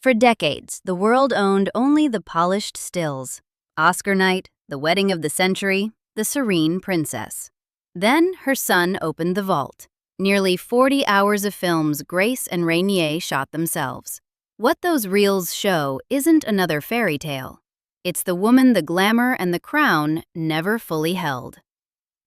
For decades, the world owned only the polished stills. Oscar night, the wedding of the century, the serene princess. Then her son opened the vault. Nearly 40 hours of films Grace and Rainier shot themselves. What those reels show isn't another fairy tale. It's the woman the glamour and the crown never fully held.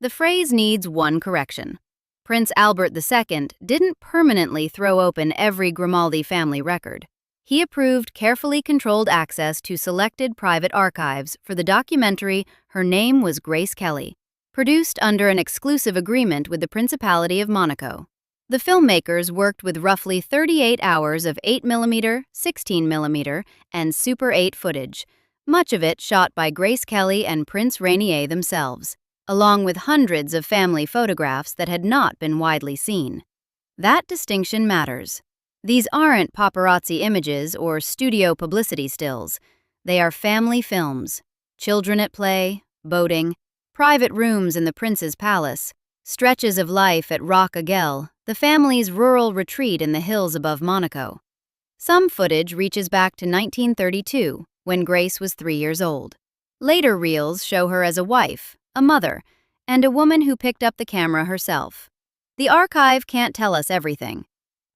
The phrase needs one correction. Prince Albert II didn't permanently throw open every Grimaldi family record. He approved carefully controlled access to selected private archives for the documentary Her Name Was Grace Kelly, produced under an exclusive agreement with the Principality of Monaco. The filmmakers worked with roughly 38 hours of 8mm, 16mm, and Super 8 footage, much of it shot by Grace Kelly and Prince Rainier themselves, along with hundreds of family photographs that had not been widely seen. That distinction matters. These aren't paparazzi images or studio publicity stills. They are family films. Children at play, boating, private rooms in the prince's palace, stretches of life at Roc Agel, the family's rural retreat in the hills above Monaco. Some footage reaches back to 1932, when Grace was 3 years old. Later reels show her as a wife, a mother, and a woman who picked up the camera herself. The archive can't tell us everything.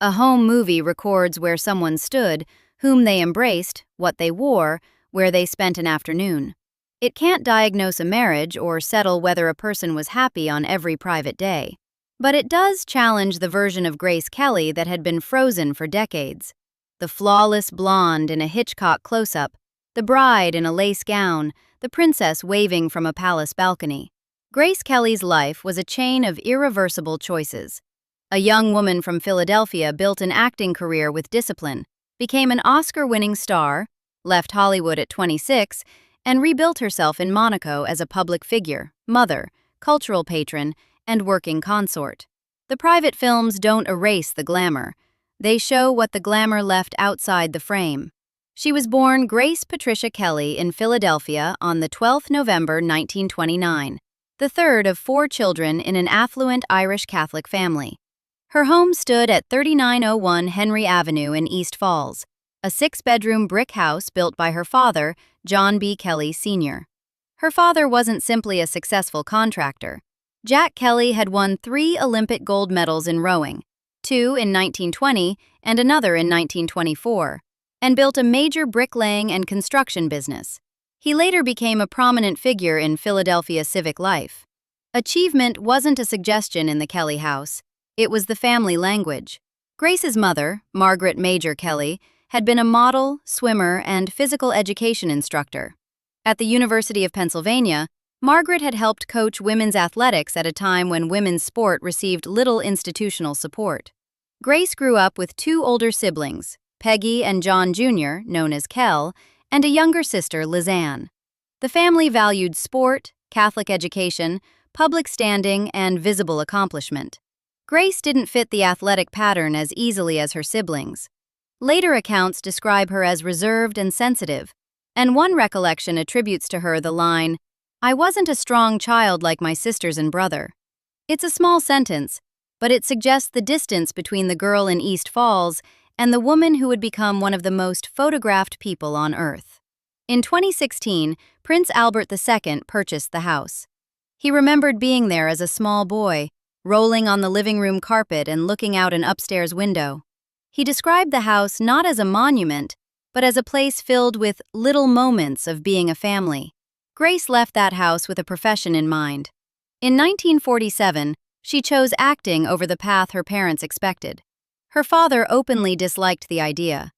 A home movie records where someone stood, whom they embraced, what they wore, where they spent an afternoon. It can't diagnose a marriage or settle whether a person was happy on every private day. But it does challenge the version of Grace Kelly that had been frozen for decades. The flawless blonde in a Hitchcock close-up, the bride in a lace gown, the princess waving from a palace balcony. Grace Kelly's life was a chain of irreversible choices. A young woman from Philadelphia built an acting career with discipline, became an Oscar-winning star, left Hollywood at 26, and rebuilt herself in Monaco as a public figure, mother, cultural patron, and working consort. The private films don't erase the glamour. They show what the glamour left outside the frame. She was born Grace Patricia Kelly in Philadelphia on the 12th November 1929, the third of 4 children in an affluent Irish Catholic family. Her home stood at 3901 Henry Avenue in East Falls, a 6-bedroom brick house built by her father, John B. Kelly Sr. Her father wasn't simply a successful contractor. Jack Kelly had won 3 Olympic gold medals in rowing, 2 in 1920 and another in 1924, and built a major bricklaying and construction business. He later became a prominent figure in Philadelphia civic life. Achievement wasn't a suggestion in the Kelly house. It was the family language. Grace's mother, Margaret Major Kelly, had been a model, swimmer, and physical education instructor. At the University of Pennsylvania, Margaret had helped coach women's athletics at a time when women's sport received little institutional support. Grace grew up with 2 older siblings, Peggy and John Jr., known as Kel, and a younger sister, Lizanne. The family valued sport, Catholic education, public standing, and visible accomplishment. Grace didn't fit the athletic pattern as easily as her siblings. Later accounts describe her as reserved and sensitive, and one recollection attributes to her the line, "I wasn't a strong child like my sisters and brother." It's a small sentence, but it suggests the distance between the girl in East Falls and the woman who would become one of the most photographed people on Earth. In 2016, Prince Albert II purchased the house. He remembered being there as a small boy, rolling on the living room carpet and looking out an upstairs window. He described the house not as a monument, but as a place filled with little moments of being a family. Grace left that house with a profession in mind. In 1947, she chose acting over the path her parents expected. Her father openly disliked the idea.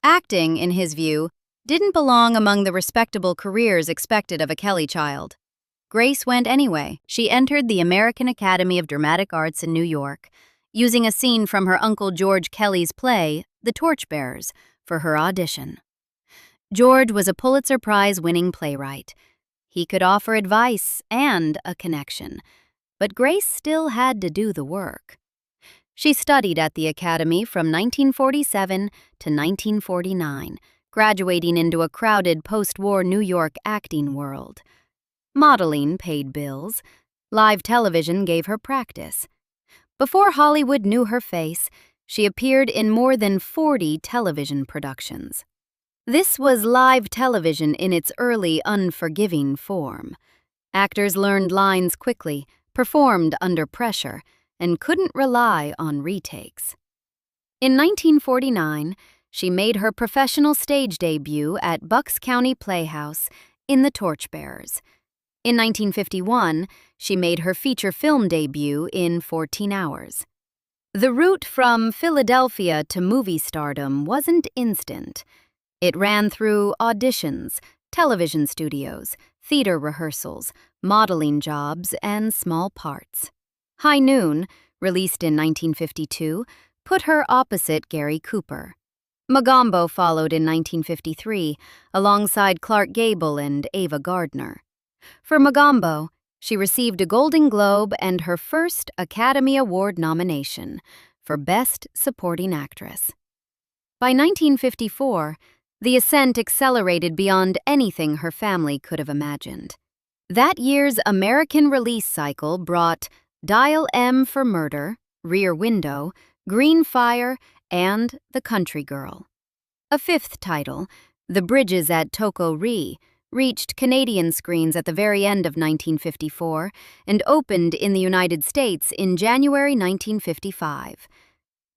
Acting, in his view, didn't belong among the respectable careers expected of a Kelly child. Grace went anyway. She entered the American Academy of Dramatic Arts in New York, using a scene from her Uncle George Kelly's play, The Torchbearers, for her audition. George was a Pulitzer Prize-winning playwright. He could offer advice and a connection, but Grace still had to do the work. She studied at the Academy from 1947 to 1949, graduating into a crowded post-war New York acting world. Modeling paid bills. Live television gave her practice. Before Hollywood knew her face, She appeared in more than 40 television productions. This was live television in its early, unforgiving form. Actors learned lines quickly, performed under pressure, and couldn't rely on retakes. In 1949, she made her professional stage debut at Bucks County Playhouse in The Torchbearers. In 1951, she made her feature film debut in 14 Hours. The route from Philadelphia to movie stardom wasn't instant. It ran through auditions, television studios, theater rehearsals, modeling jobs, and small parts. High Noon, released in 1952, put her opposite Gary Cooper. Mogambo followed in 1953, alongside Clark Gable and Ava Gardner. For Mogambo, she received a Golden Globe and her first Academy Award nomination for Best Supporting Actress. By 1954, the ascent accelerated beyond anything her family could have imagined. That year's American release cycle brought Dial M for Murder, Rear Window, Green Fire, and The Country Girl. A fifth title, The Bridges at Toko Ri, reached Canadian screens at the very end of 1954 and opened in the United States in January 1955.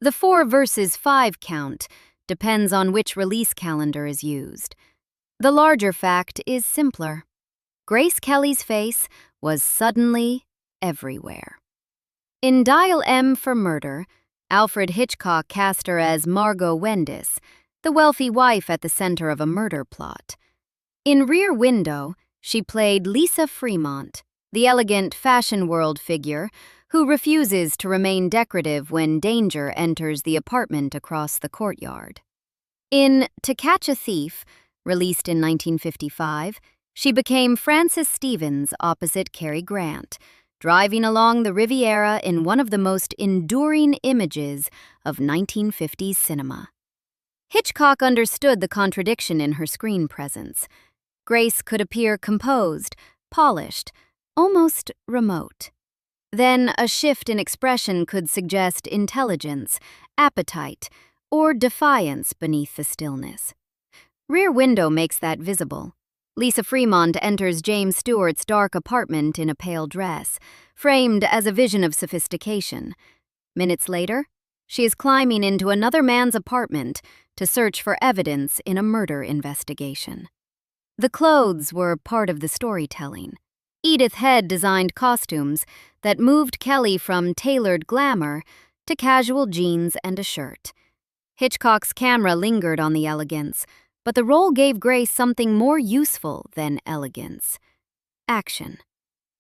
The 4 versus 5 count depends on which release calendar is used. The larger fact is simpler. Grace Kelly's face was suddenly everywhere. In Dial M for Murder, Alfred Hitchcock cast her as Margot Wendis, the wealthy wife at the center of a murder plot. In Rear Window, she played Lisa Fremont, the elegant fashion world figure who refuses to remain decorative when danger enters the apartment across the courtyard. In To Catch a Thief, released in 1955, she became Frances Stevens opposite Cary Grant, driving along the Riviera in one of the most enduring images of 1950s cinema. Hitchcock understood the contradiction in her screen presence. Grace could appear composed, polished, almost remote. Then a shift in expression could suggest intelligence, appetite, or defiance beneath the stillness. Rear Window makes that visible. Lisa Fremont enters James Stewart's dark apartment in a pale dress, framed as a vision of sophistication. Minutes later, she is climbing into another man's apartment to search for evidence in a murder investigation. The clothes were part of the storytelling. Edith Head designed costumes that moved Kelly from tailored glamour to casual jeans and a shirt. Hitchcock's camera lingered on the elegance, but the role gave Grace something more useful than elegance: action.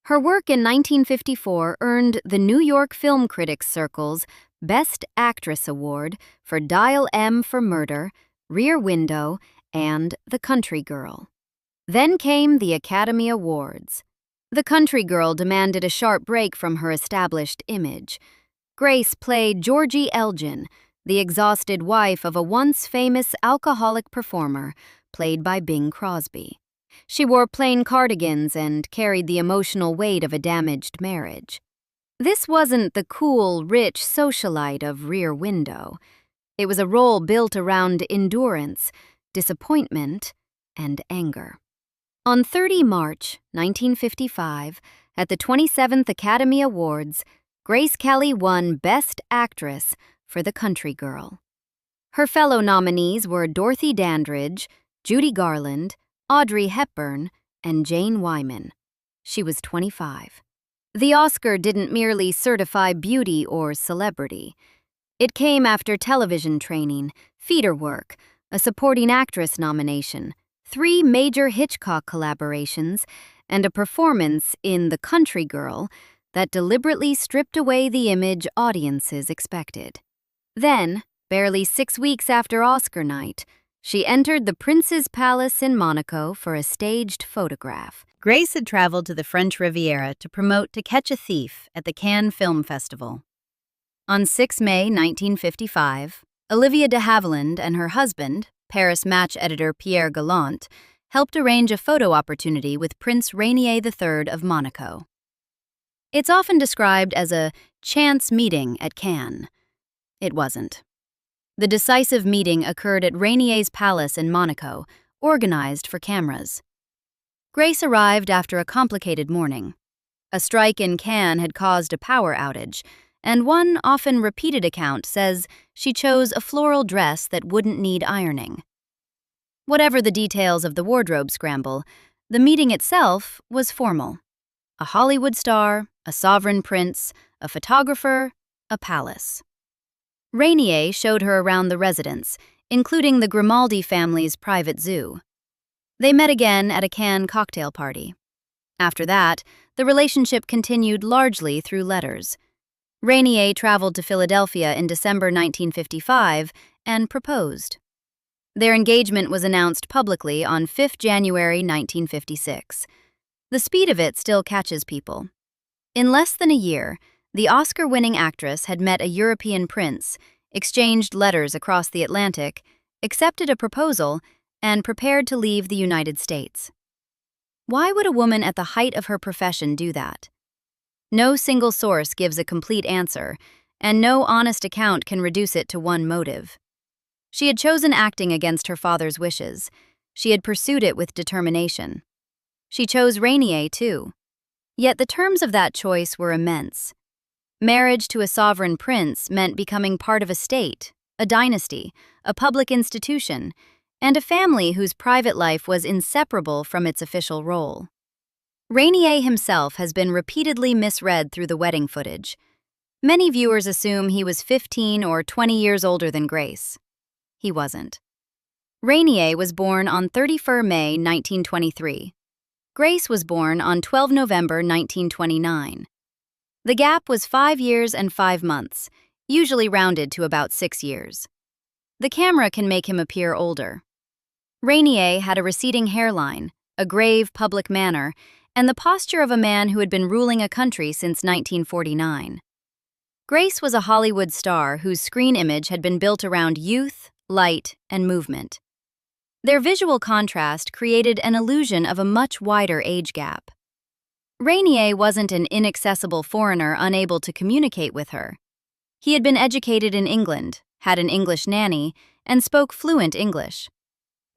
Her work in 1954 earned the New York Film Critics Circle's Best Actress Award for Dial M for Murder, Rear Window, and The Country Girl. Then came the Academy Awards. The Country Girl demanded a sharp break from her established image. Grace played Georgie Elgin, the exhausted wife of a once famous alcoholic performer, played by Bing Crosby. She wore plain cardigans and carried the emotional weight of a damaged marriage. This wasn't the cool, rich socialite of Rear Window. It was a role built around endurance, disappointment, and anger. On 30 March 1955, at the 27th Academy Awards, Grace Kelly won Best Actress for The Country Girl. Her fellow nominees were Dorothy Dandridge, Judy Garland, Audrey Hepburn, and Jane Wyman. She was 25. The Oscar didn't merely certify beauty or celebrity. It came after television training, theater work, a supporting actress nomination, 3 major Hitchcock collaborations, and a performance in The Country Girl that deliberately stripped away the image audiences expected. Then, barely 6 weeks after Oscar night, she entered the Prince's Palace in Monaco for a staged photograph. Grace had traveled to the French Riviera to promote To Catch a Thief at the Cannes Film Festival. On 6 May 1955, Olivia de Havilland and her husband, Paris Match editor Pierre Gallant, helped arrange a photo opportunity with Prince Rainier III of Monaco. It's often described as a chance meeting at Cannes. It wasn't. The decisive meeting occurred at Rainier's palace in Monaco, organized for cameras. Grace arrived after a complicated morning. A strike in Cannes had caused a power outage, and one often repeated account says she chose a floral dress that wouldn't need ironing. Whatever the details of the wardrobe scramble, the meeting itself was formal. A Hollywood star, a sovereign prince, a photographer, a palace. Rainier showed her around the residence, including the Grimaldi family's private zoo. They met again at a Cannes cocktail party. After that, the relationship continued largely through letters. Rainier traveled to Philadelphia in December 1955 and proposed. Their engagement was announced publicly on 5 January 1956. The speed of it still catches people. In less than a year, the Oscar-winning actress had met a European prince, exchanged letters across the Atlantic, accepted a proposal, and prepared to leave the United States. Why would a woman at the height of her profession do that? No single source gives a complete answer, and no honest account can reduce it to one motive. She had chosen acting against her father's wishes. She had pursued it with determination. She chose Rainier, too. Yet the terms of that choice were immense. Marriage to a sovereign prince meant becoming part of a state, a dynasty, a public institution, and a family whose private life was inseparable from its official role. Rainier himself has been repeatedly misread through the wedding footage. Many viewers assume he was 15 or 20 years older than Grace. He wasn't. Rainier was born on 31 May 1923. Grace was born on 12 November 1929. The gap was 5 years and 5 months, usually rounded to about 6 years. The camera can make him appear older. Rainier had a receding hairline, a grave public manner, and the posture of a man who had been ruling a country since 1949. Grace was a Hollywood star whose screen image had been built around youth, light, and movement. Their visual contrast created an illusion of a much wider age gap. Rainier wasn't an inaccessible foreigner unable to communicate with her. He had been educated in England, had an English nanny, and spoke fluent English.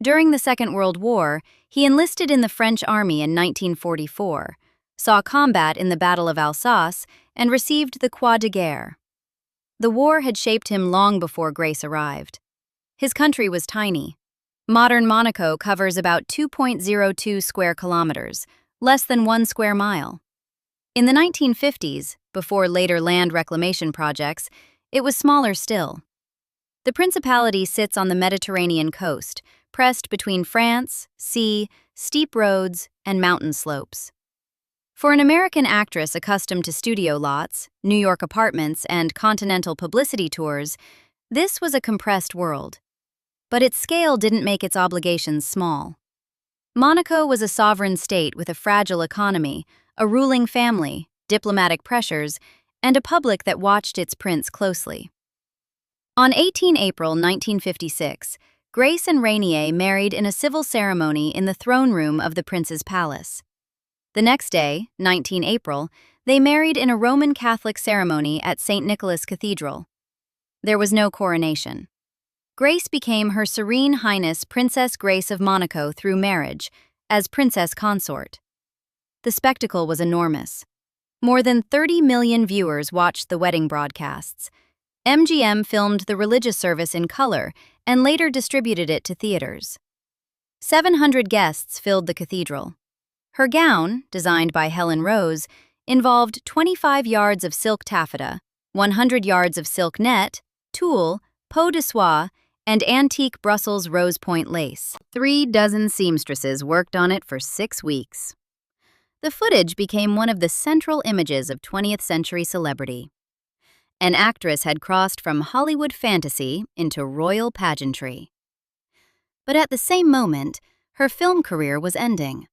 During the Second World War, he enlisted in the French army in 1944, saw combat in the Battle of Alsace, and received the Croix de Guerre. The war had shaped him long before Grace arrived. His country was tiny. Modern Monaco covers about 2.02 square kilometers, less than 1 square mile. In the 1950s, before later land reclamation projects, it was smaller still. The Principality sits on the Mediterranean coast, pressed between France, sea, steep roads, and mountain slopes. For an American actress accustomed to studio lots, New York apartments, and continental publicity tours, this was a compressed world. But its scale didn't make its obligations small. Monaco was a sovereign state with a fragile economy, a ruling family, diplomatic pressures, and a public that watched its prince closely. On 18 April 1956, Grace and Rainier married in a civil ceremony in the throne room of the prince's palace. The next day, 19 April, they married in a Roman Catholic ceremony at St. Nicholas Cathedral. There was no coronation. Grace became Her Serene Highness Princess Grace of Monaco through marriage, as princess consort. The spectacle was enormous. More than 30 million viewers watched the wedding broadcasts. MGM filmed the religious service in color and later distributed it to theaters. 700 guests filled the cathedral. Her gown, designed by Helen Rose, involved 25 yards of silk taffeta, 100 yards of silk net, tulle, peau de soie, and antique Brussels rose point lace. 3 dozen seamstresses worked on it for 6 weeks. The footage became one of the central images of 20th century celebrity. An actress had crossed from Hollywood fantasy into royal pageantry. But at the same moment, her film career was ending.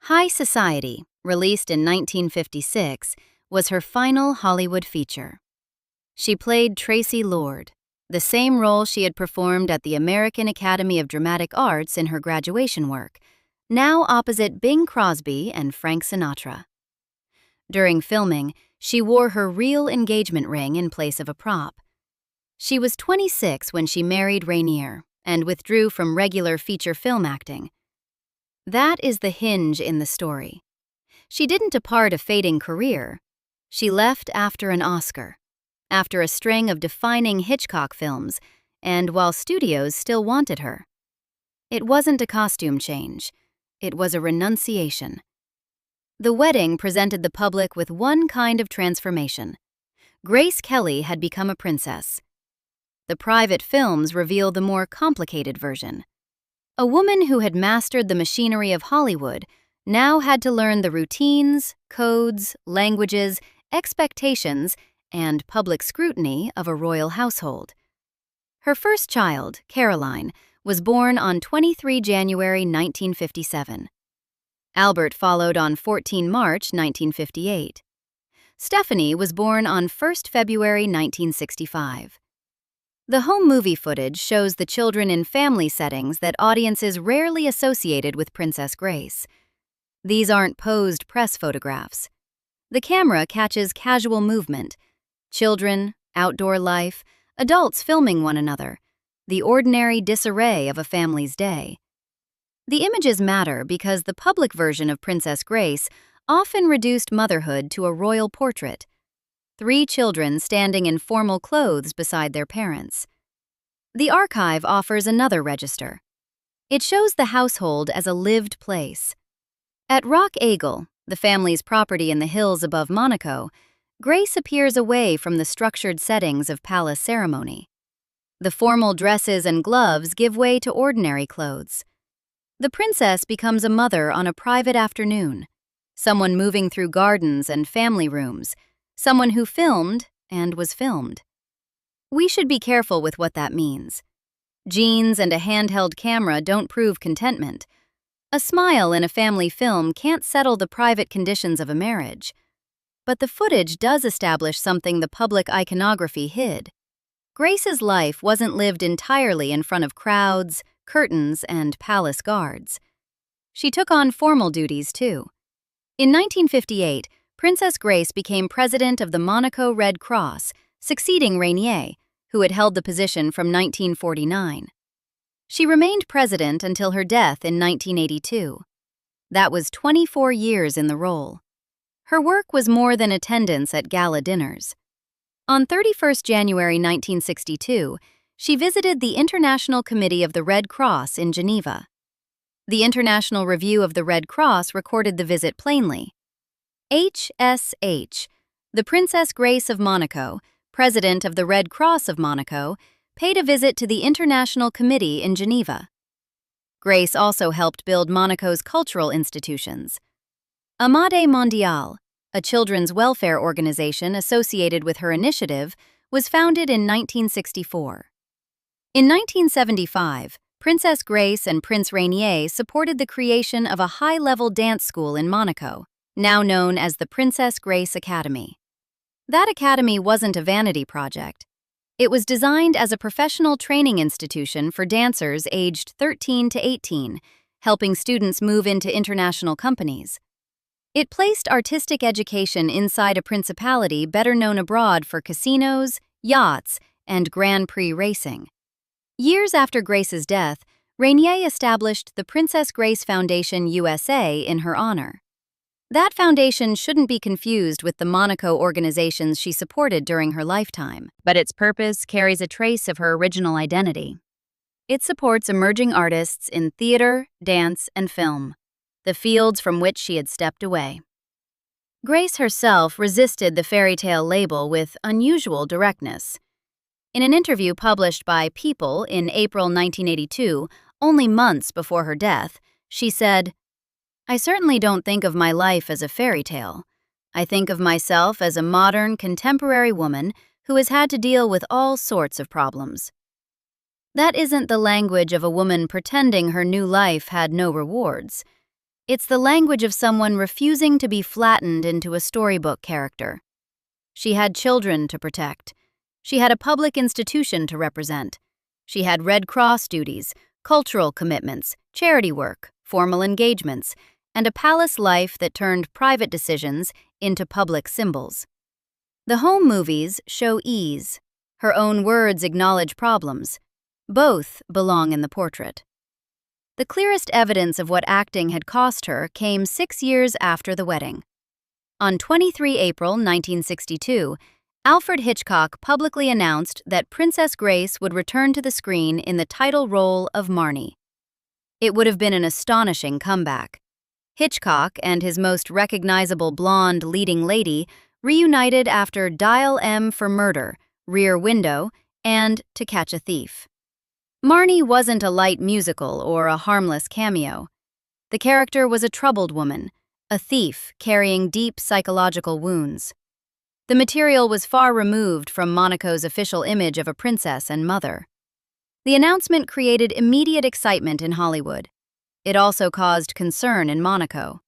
High Society, released in 1956, was her final Hollywood feature. She played Tracy Lord, the same role she had performed at the American Academy of Dramatic Arts in her graduation work, now opposite Bing Crosby and Frank Sinatra. During filming, she wore her real engagement ring in place of a prop. She was 26 when she married Rainier and withdrew from regular feature film acting. That is the hinge in the story. She didn't depart a fading career. She left after an Oscar, after a string of defining Hitchcock films, and while studios still wanted her. It wasn't a costume change. It was a renunciation. The wedding presented the public with one kind of transformation. Grace Kelly had become a princess. The private films reveal the more complicated version. A woman who had mastered the machinery of Hollywood now had to learn the routines, codes, languages, expectations, and public scrutiny of a royal household. Her first child, Caroline, was born on 23 January 1957. Albert followed on 14 March 1958. Stephanie was born on 1 February 1965. The home movie footage shows the children in family settings that audiences rarely associated with Princess Grace. These aren't posed press photographs. The camera catches casual movement, children, outdoor life, adults filming one another, the ordinary disarray of a family's day. The images matter because the public version of Princess Grace often reduced motherhood to a royal portrait. 3 children standing in formal clothes beside their parents. The archive offers another register. It shows the household as a lived place. At Rock Aigle, the family's property in the hills above Monaco, Grace appears away from the structured settings of palace ceremony. The formal dresses and gloves give way to ordinary clothes. The princess becomes a mother on a private afternoon, someone moving through gardens and family rooms, someone who filmed and was filmed. We should be careful with what that means. Jeans and a handheld camera don't prove contentment. A smile in a family film can't settle the private conditions of a marriage. But the footage does establish something the public iconography hid. Grace's life wasn't lived entirely in front of crowds, curtains, and palace guards. She took on formal duties, too. In 1958, Princess Grace became president of the Monaco Red Cross, succeeding Rainier, who had held the position from 1949. She remained president until her death in 1982. That was 24 years in the role. Her work was more than attendance at gala dinners. On 31 January 1962, she visited the International Committee of the Red Cross in Geneva. The International Review of the Red Cross recorded the visit plainly. HSH, the Princess Grace of Monaco, president of the Red Cross of Monaco, paid a visit to the International Committee in Geneva. Grace also helped build Monaco's cultural institutions. Amade Mondial, a children's welfare organization associated with her initiative, was founded in 1964. In 1975, Princess Grace and Prince Rainier supported the creation of a high-level dance school in Monaco, now known as the Princess Grace Academy. That academy wasn't a vanity project. It was designed as a professional training institution for dancers aged 13 to 18, helping students move into international companies. It placed artistic education inside a principality better known abroad for casinos, yachts, and Grand Prix racing. Years after Grace's death, Rainier established the Princess Grace Foundation USA in her honor. That foundation shouldn't be confused with the Monaco organizations she supported during her lifetime, but its purpose carries a trace of her original identity. It supports emerging artists in theater, dance, and film, the fields from which she had stepped away. Grace herself resisted the fairy tale label with unusual directness. In an interview published by People in April 1982, only months before her death, she said, "I certainly don't think of my life as a fairy tale. I think of myself as a modern, contemporary woman who has had to deal with all sorts of problems." That isn't the language of a woman pretending her new life had no rewards. It's the language of someone refusing to be flattened into a storybook character. She had children to protect. She had a public institution to represent. She had Red Cross duties, cultural commitments, charity work, formal engagements, and a palace life that turned private decisions into public symbols. The home movies show ease. Her own words acknowledge problems. Both belong in the portrait. The clearest evidence of what acting had cost her came 6 years after the wedding. On 23 April 1962, Alfred Hitchcock publicly announced that Princess Grace would return to the screen in the title role of Marnie. It would have been an astonishing comeback. Hitchcock and his most recognizable blonde leading lady reunited after Dial M for Murder, Rear Window, and To Catch a Thief. Marnie wasn't a light musical or a harmless cameo. The character was a troubled woman, a thief carrying deep psychological wounds. The material was far removed from Monaco's official image of a princess and mother. The announcement created immediate excitement in Hollywood. It also caused concern in Monaco.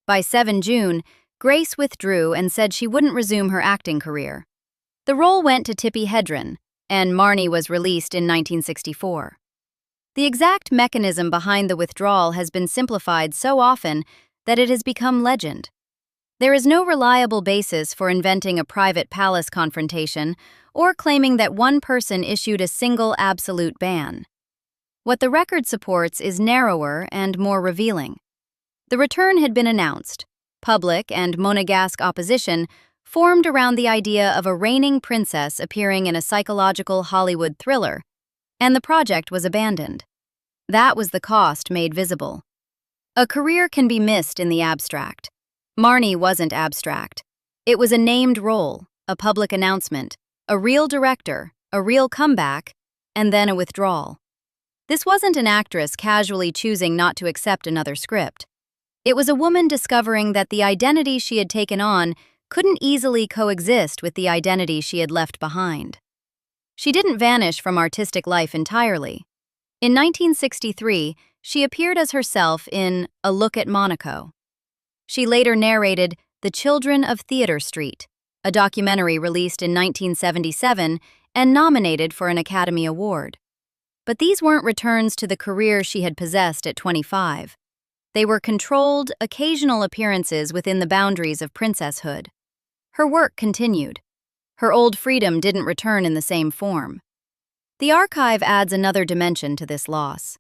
By 7 June, Grace withdrew and said she wouldn't resume her acting career. The role went to Tippi Hedren, and Marnie was released in 1964. The exact mechanism behind the withdrawal has been simplified so often that it has become legend. There is no reliable basis for inventing a private palace confrontation or claiming that one person issued a single absolute ban. What the record supports is narrower and more revealing. The return had been announced. Public and monegasque opposition formed around the idea of a reigning princess appearing in a psychological Hollywood thriller, and the project was abandoned. That was the cost made visible. A career can be missed in the abstract. Marnie wasn't abstract. It was a named role, a public announcement, a real director, a real comeback, and then a withdrawal. This wasn't an actress casually choosing not to accept another script. It was a woman discovering that the identity she had taken on couldn't easily coexist with the identity she had left behind. She didn't vanish from artistic life entirely. In 1963, she appeared as herself in A Look at Monaco. She later narrated The Children of Theatre Street, a documentary released in 1977 and nominated for an Academy Award. But these weren't returns to the career she had possessed at 25. They were controlled, occasional appearances within the boundaries of princesshood. Her work continued. Her old freedom didn't return in the same form. The archive adds another dimension to this loss.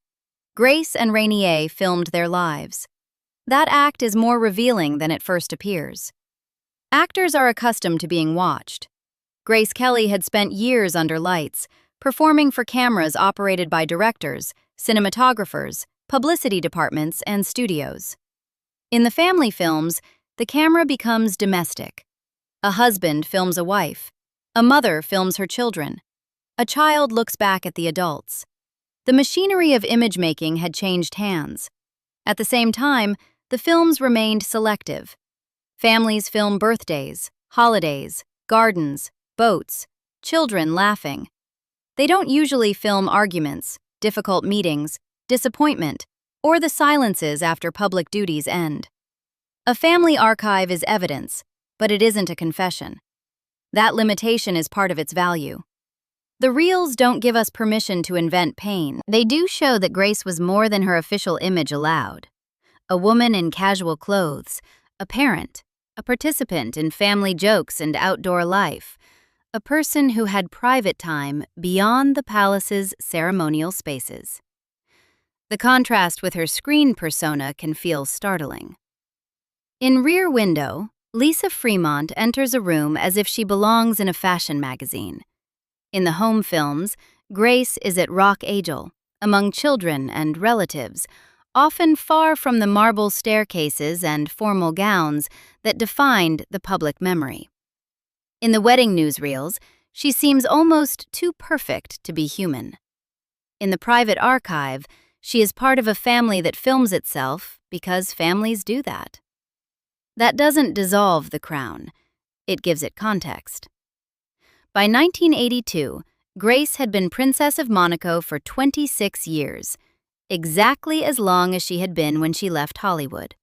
Grace and Rainier filmed their lives. That act is more revealing than it first appears. Actors are accustomed to being watched. Grace Kelly had spent years under lights, performing for cameras operated by directors, cinematographers, publicity departments, and studios. In the family films, the camera becomes domestic. A husband films a wife. A mother films her children. A child looks back at the adults. The machinery of image-making had changed hands. At the same time, the films remained selective. Families film birthdays, holidays, gardens, boats, children laughing. They don't usually film arguments, difficult meetings, disappointment, or the silences after public duties end. A family archive is evidence, but it isn't a confession. That limitation is part of its value. The reels don't give us permission to invent pain. They do show that Grace was more than her official image allowed. A woman in casual clothes, a parent, a participant in family jokes and outdoor life, a person who had private time beyond the palace's ceremonial spaces. The contrast with her screen persona can feel startling. In Rear Window, Lisa Fremont enters a room as if she belongs in a fashion magazine. In the home films, Grace is at Rock Agel, among children and relatives, often far from the marble staircases and formal gowns that defined the public memory. In the wedding newsreels, she seems almost too perfect to be human. In the private archive, she is part of a family that films itself because families do that. That doesn't dissolve the crown. It gives it context. By 1982, Grace had been Princess of Monaco for 26 years, exactly as long as she had been when she left Hollywood.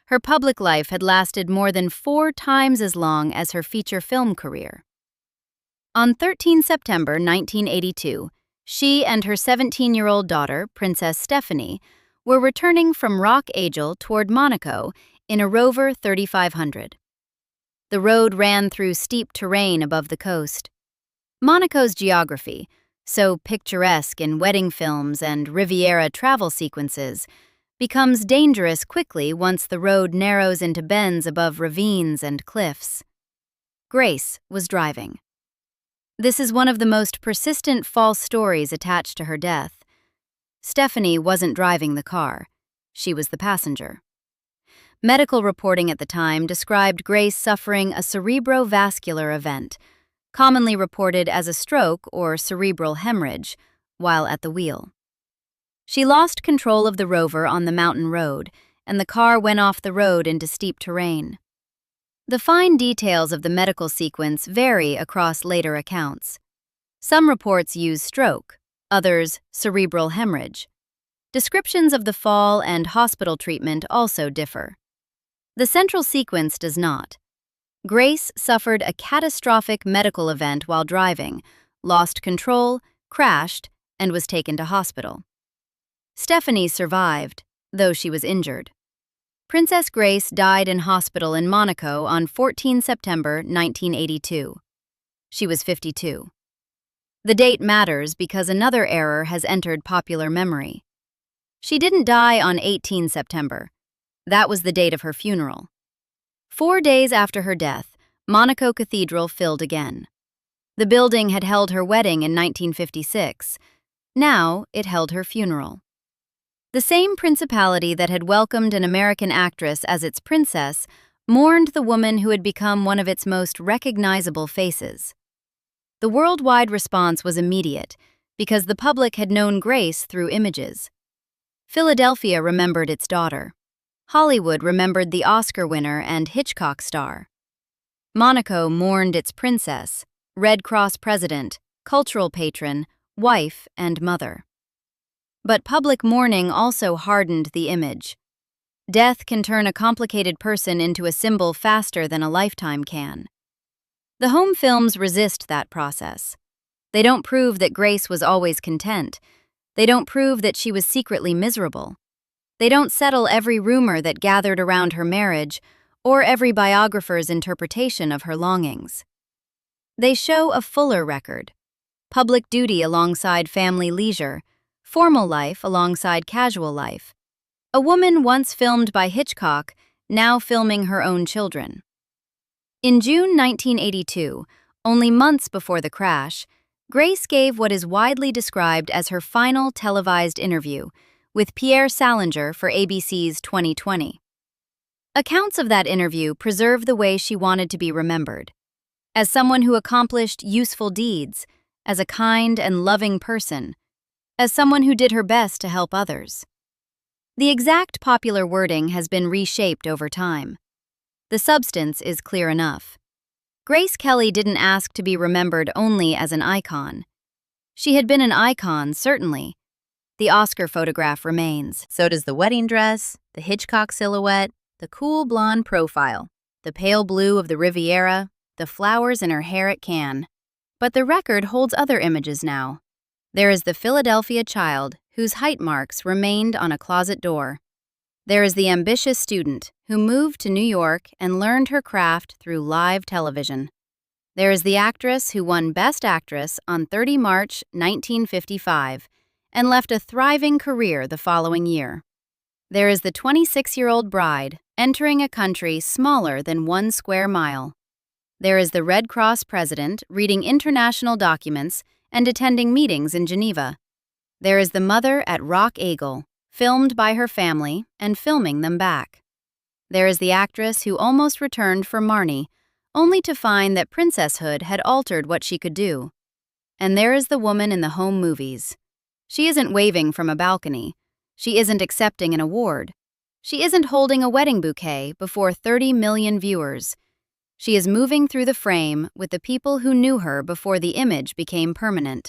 Her public life had lasted more than 4 times as long as her feature film career. On 13 September 1982, she and her 17-year-old daughter, Princess Stephanie, were returning from Rock Agel toward Monaco in a Rover 3500. The road ran through steep terrain above the coast. Monaco's geography, so picturesque in wedding films and Riviera travel sequences, becomes dangerous quickly once the road narrows into bends above ravines and cliffs. Grace was driving. This is one of the most persistent false stories attached to her death. Stephanie wasn't driving the car. She was the passenger. Medical reporting at the time described Grace suffering a cerebrovascular event, commonly reported as a stroke or cerebral hemorrhage, while at the wheel. She lost control of the Rover on the mountain road, and the car went off the road into steep terrain. The fine details of the medical sequence vary across later accounts. Some reports use stroke, others cerebral hemorrhage. Descriptions of the fall and hospital treatment also differ. The central sequence does not. Grace suffered a catastrophic medical event while driving, lost control, crashed, and was taken to hospital. Stephanie survived, though she was injured. Princess Grace died in hospital in Monaco on 14 September 1982. She was 52. The date matters because another error has entered popular memory. She didn't die on 18 September. That was the date of her funeral. 4 days after her death, Monaco Cathedral filled again. The building had held her wedding in 1956. Now it held her funeral. The same principality that had welcomed an American actress as its princess mourned the woman who had become one of its most recognizable faces. The worldwide response was immediate because the public had known Grace through images. Philadelphia remembered its daughter. Hollywood remembered the Oscar winner and Hitchcock star. Monaco mourned its princess, Red Cross president, cultural patron, wife, and mother. But public mourning also hardened the image. Death can turn a complicated person into a symbol faster than a lifetime can. The home films resist that process. They don't prove that Grace was always content. They don't prove that she was secretly miserable. They don't settle every rumor that gathered around her marriage or every biographer's interpretation of her longings. They show a fuller record: public duty alongside family leisure, formal life alongside casual life. A woman once filmed by Hitchcock, now filming her own children. In June 1982, only months before the crash, Grace gave what is widely described as her final televised interview with Pierre Salinger for ABC's 2020. Accounts of that interview preserve the way she wanted to be remembered: as someone who accomplished useful deeds, as a kind and loving person, as someone who did her best to help others. The exact popular wording has been reshaped over time. The substance is clear enough. Grace Kelly didn't ask to be remembered only as an icon. She had been an icon, certainly. The Oscar photograph remains. So does the wedding dress, the Hitchcock silhouette, the cool blonde profile, the pale blue of the Riviera, the flowers in her hair at Cannes. But the record holds other images now. There is the Philadelphia child whose height marks remained on a closet door. There is the ambitious student who moved to New York and learned her craft through live television. There is the actress who won Best Actress on 30 March 1955 and left a thriving career the following year. There is the 26-year-old bride entering a country smaller than 1 square mile. There is the Red Cross president reading international documents and attending meetings in Geneva. There is the mother at Rock Eagle, filmed by her family and filming them back. There is the actress who almost returned for Marnie, only to find that princesshood had altered what she could do. And there is the woman in the home movies. She isn't waving from a balcony. She isn't accepting an award. She isn't holding a wedding bouquet before 30 million viewers. She is moving through the frame with the people who knew her before the image became permanent.